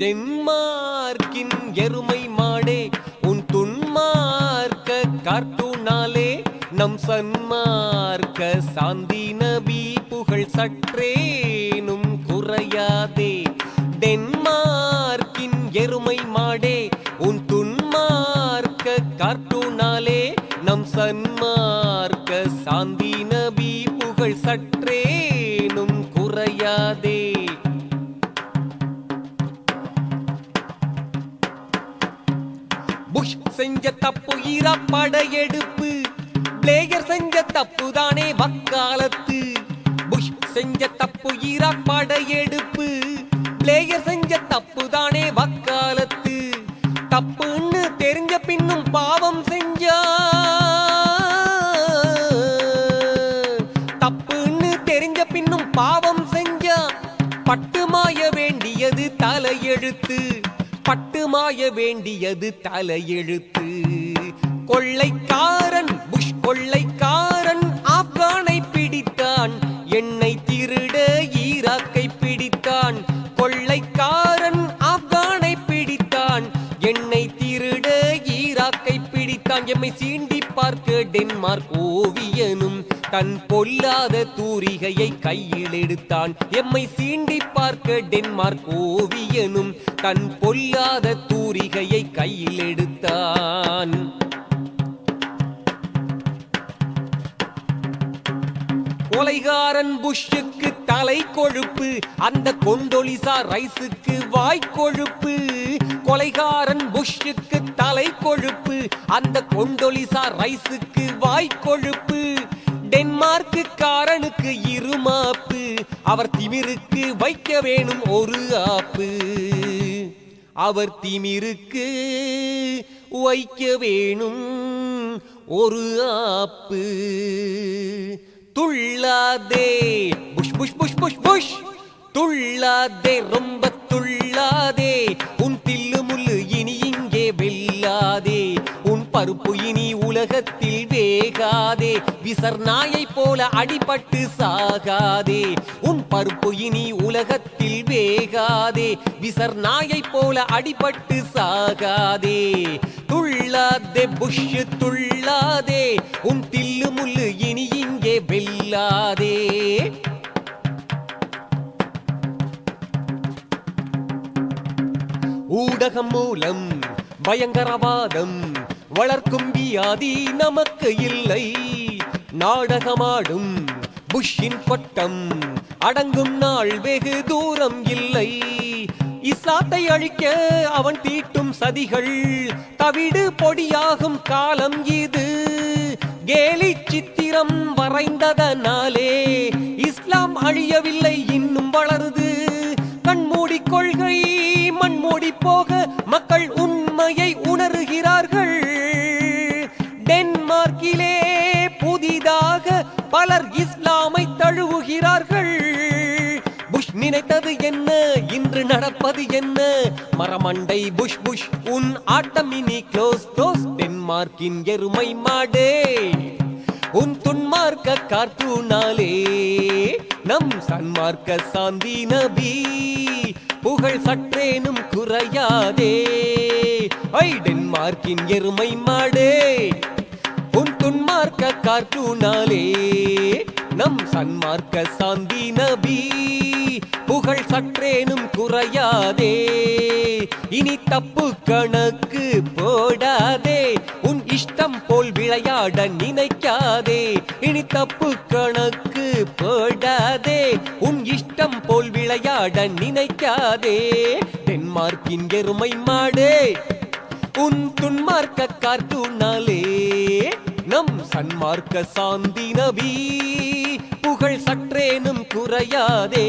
டென்மார்க்கின் எருமை மாடே உன் துன்மார்க்க கார்ட்டூனாலே நம் சன்மார்க்க சாந்தி நபி புகழ் சற்றேனும் குறையாதே. டென்மார்க்கின் எருமை மாடே உன் துன்மார்க்க கார்ட்டூனாலே நம் சன்மார்க்க சாந்தி நபி புகழ் சற்றேனும் குறையாதே. புஷ் செஞ்ச தப்பு ஈராக் படையெடுப்பு, பிளேயர் செஞ்ச தப்பு தானே வக்காலத்து. புஷ் செஞ்ச தப்பு ஈராக் படையெடுப்பு, பிளேயர் செஞ்ச தப்பு தானே வக்காலத்து. தப்புன்னு தெரிஞ்ச பின்னும் பாவம் செஞ்சா, தப்புன்னு தெரிஞ்ச பின்னும் பாவம் செஞ்சா பட்டு மாய வேண்டியது தலையெழுத்து, பட்டு மாய வேண்டியது தலையெழுத்து. கொள்ளைக்காரன் புஷ் கொள்ளைக்காரன் ஆப்கானை பிடித்தான், எண்ணெய் திருட ஈராக்கை பிடித்தான். கொள்ளைக்காரன் ஆப்கானை பிடித்தான், எண்ணெய் திருட ஈராக்கை பிடித்தான். எம்மை சீண்டி பார்க்க டென்மார்க் ஓவியனும் தன் பொல்லாத தூரிகையை கையில் எடுத்தான். எம்மை சீண்டி பார்க்க டென்மார்க் ஓவியனும் தன் பொல்லாத தூரிகையை கையில் எடுத்தான். கொலைகாரன் புஷ்ஷுக்கு தலை கொழுப்பு, அந்த கொண்டொலிசா ரைஸுக்கு வாய்க்கொழுப்பு. கொலைகாரன் புஷ்ஷுக்கு தலை கொழுப்பு, அந்த கொண்டொலிசா ரைஸுக்கு வாய்க்கொழுப்பு. டென்மார்க்கு காரனுக்கு இருமாப்பு, அவர் திமிருக்கு வைக்க வேணும் ஒரு ஆப்பு. அவர் திமிருக்கு வைக்க வேணும் ஒரு ஆப்பு. துள்ளாதே push push push push push, துள்ளாதே ரொம்ப துள்ளாதே. உன் தில்லு முள்ளு இனி இங்கே வெல்லாதே, உன் பருப்பு இனி உலகத்தில் வேகாதே. விசர் நாயை போல அடிபட்டு சாகாதே, உன் பருப்பு இனி உலகத்தில் வேகாதே. விசர் நாயை போல அடிபட்டு சாகாதே. துள்ளாதே புஷ் துள்ளாதே, உன் தில்லு முள்ளு இனி இங்கே வெல்லாதே. ஊடகம் மூலம் பயங்கரவாதம் வளர்க்கும் வியாதி நமக்கு இல்லை. நாடகமாடும் புஷ்ஷின் பட்டம் அடங்கும் நாள் வெகு தூரம் இல்லை. இஸ்லாத்தை அழிக்க அவன் தீட்டும் சதிகள் தவிடு பொடியாகும் காலம் இது. கேலி சித்திரம் வரைந்ததனாலே இஸ்லாம் அழியவில்லை, இன்னும் வளருது. கண்மூடி கொள்கை மண்மூடி போக மக்கள் உண்மையை உணர்கிறார்கள். டென்மார்க்கிலே புதிதாக பலர் இஸ்லாமை தழுவுகிறார்கள். புஷ் நினைத்தது என்ன, இன்று நடப்பது என்ன? மரமண்டை புஷ் புஷ் உன் ஆட்டம் இனி க்ளோஸ் க்ளோஸ். டென்மார்க்கின் எருமை மாடே உன் துன்மார்க்க கார்ட்டூனாலே நம் சன்மார்க்க சாந்தி நபி புகழ் சற்றேனும் குறையாதே. ஐ டென்மார்க்கின் எருமை மாடே உன் துன்மார்க்க கார்ட்டூனாலே நம் சன்மார்க்க சாந்தி நபி புகழ் சற்றேனும் குறையாதே. இனி தப்பு கணக்கு போடாதே, உன் இஷ்டம் போல் விளையாட நினைக்காதே. இனி தப்பு கணக்கு போடாதே, உன் இஷ்டம் போல் விளையாட நினைக்காதே. டென்மார்க்கின் எருமை மாடே உன் துன்மார்க்க கார்ட்டூனாலே நம் சன்மார்க்க சாந்தி நபி புகழ் சற்றேனும் குறையாதே.